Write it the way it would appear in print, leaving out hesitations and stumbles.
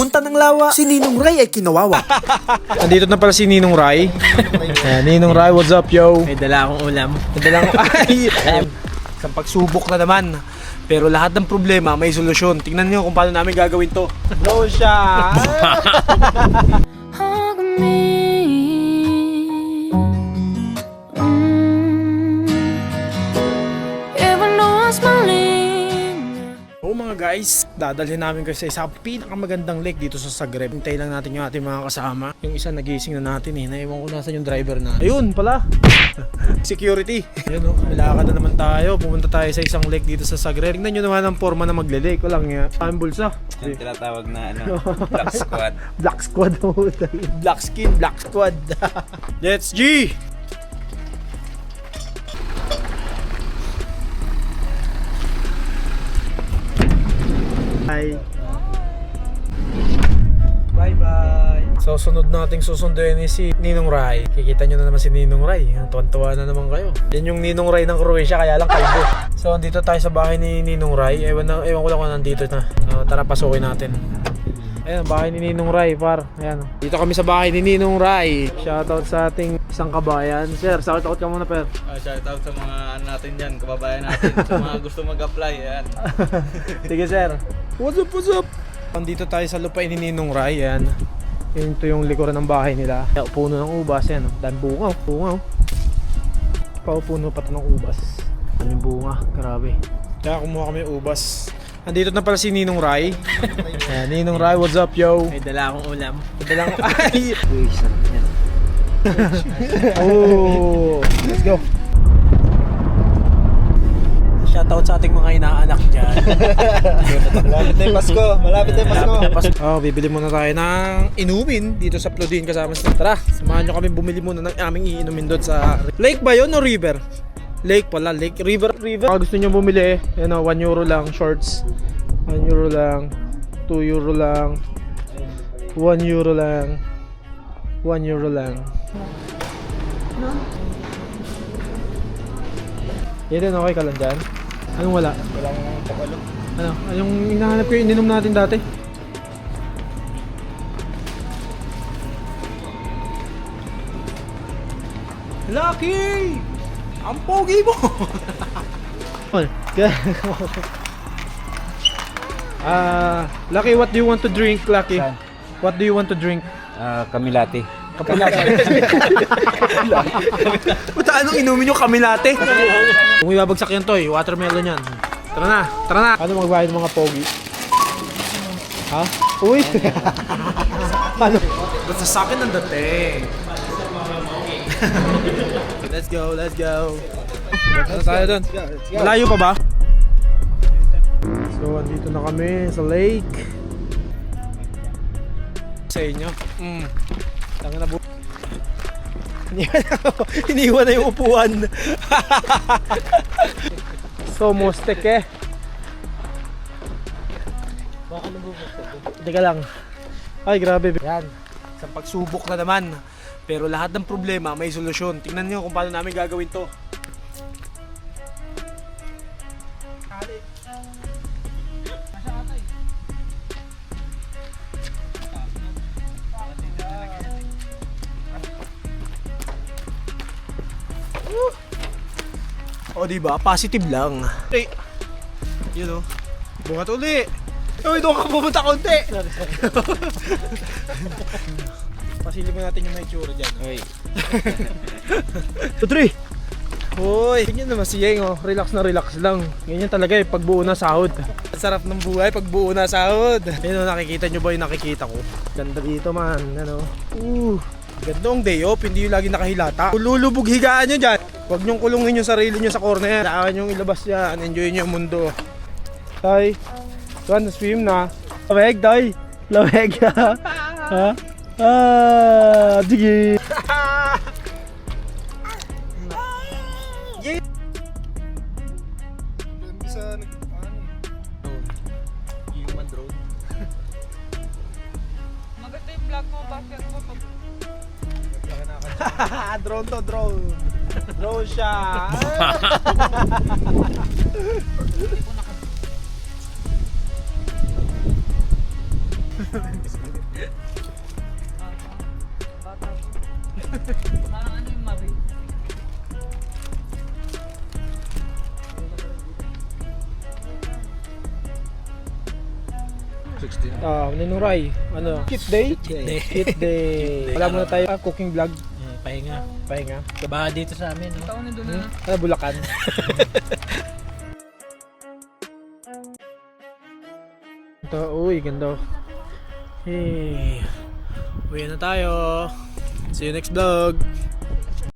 Pumunta ng lawa, si Ninong Ray ay kinawawa. Nandito na pala si Ninong Ray. Ayan, Ninong Ray, what's up, yo? May dala akong ulam. May dala akong isang pagsubok na naman. Pero lahat ng problema may solusyon. Tingnan niyo kung paano namin gagawin to. Blow siya! Hug me. Even though I'm smiling. Oo mga guys, dadalhin namin kayo sa isang pinakamagandang lake dito sa Zagreb. Hintay lang natin yung ating mga kasama. Yung isa nagising na natin eh. Naiwan ko nasan yung driver na. Ayun pala! Security! Ayun o, milakad na naman tayo. Pumunta tayo sa isang lake dito sa Zagreb. Tingnan nyo naman ang forma na magle-lake. Walang nga. Ang bulsa. Yung tinatawag na Black Squad. Black Squad. Black Skin, Black Squad. Let's G! Bye-bye. So sunod nating susunduin ni si Ninong Ray. Kikita nyo na naman si Ninong Ray. Tuwan-tuwa na naman kayo. Yan yung Ninong Ray ng Croatia, kaya lang kalbo. So andito tayo sa bahay ni Ninong Ray. Ewan ko lang kung nandito na. Tara, pasukin natin. Ayan, bahay ni Ninong Ray, par. Ayan. Dito kami sa bahay ni Ninong Ray. Shoutout sa ating isang kabayan. Sir, shoutout ka muna, per. Shoutout sa mga natin dyan, kababayan natin. Sa mga gusto mag-apply, yan. Sige, sir. What's up, what's up? Andito tayo sa lupain ni Ninong Ray. Ayan. Ito yung likuran ng bahay nila. Puno ng ubas. Ayan. Dami bunga. Bunga. Puno pa ito ng ubas. Dami bunga. Grabe. Kaya kumuha kami ng ubas. Andito na pala si Ninong Ray. Ayan, Ninong Ray, what's up, yo? May dala akong ulam. May dala akong... Ay! Oh! Let's go! Shoutout sa ating mga inaanak dyan. Malapit na yung Pasko. Malapit na yung Pasko. Oh, bibili muna tayo ng inumin dito sa Plodin kasama sa... Tara, samahan nyo kami bumili muna ng aming iinumin doon sa... Lake ba yun o river? Lake pala, lake, river. Gusto nyo bumili, yan o, 1 euro lang, shorts. 1 euro lang, 2 euro lang, 1 euro lang, 1 euro lang. Yan din, okay ka lang dyan? Anong wala? Walang kapalo. Ano? Yung hinahanap ko yung ininom natin dati? Lucky! Ang pogi mo! Lucky, what do you want to drink, Lucky? What do you want to drink? Kamilati. Puta, anong inumin yung kamilate? Kung ibabagsak yan, Toy, watermelon yan. Tara na, tara na! Ano magbayad ng mga pogi? Ha? Uy! Ano? Basta sa akin ang dating. Let's go, let's go. Let's tayo doon. Malayo pa ba? So, andito na kami sa lake. Sa inyo. Tanga na bu... Iniwan na yung upuan. So, mostek eh. Teka lang. Ay, grabe. Yan. Sa pagsubok na naman. Pero lahat ng problema may solusyon. Tingnan nyo kung paano namin gagawin to. O diba? Positive lang. Hey. Yun o. Bungat uli. Uy, doon ka pumunta konti. Pasilip natin yung may tsura dyan. Uy. 2, 3. Hoy, tingnan naman si Yeng, oh. Relax na relax lang. Ganyan talaga eh, pag buo na sahod. Ang sarap ng buhay pag buo na sahod. Ayun, nakikita nyo ba yung nakikita ko? Ganda dito man, ano. Gandong day off, hindi yung lagi nakahilata. Lulubog higaan nyo dyan. Huwag nyong kulungin yung sarili nyo sa corner. Saan nyong ilabas yan, enjoy nyo yung mundo. Tay, saan na swim na? Lamig, tay. Lamig. Ha? Sige. Human drone. Maganda yung vlog mo, bakit mo pag... Drone to, drone. Drone siya. Parang ano yung Marie? Ninong Ray, ano? Cheat day? Cheat day. Wala muna tayo cooking vlog. Pahinga. Pahinga. Kabaha dito sa amin. No? Taon nandun na. Ano, Bulacan? Ito, uy, ganda. Hey. Uwi na tayo. See you next vlog.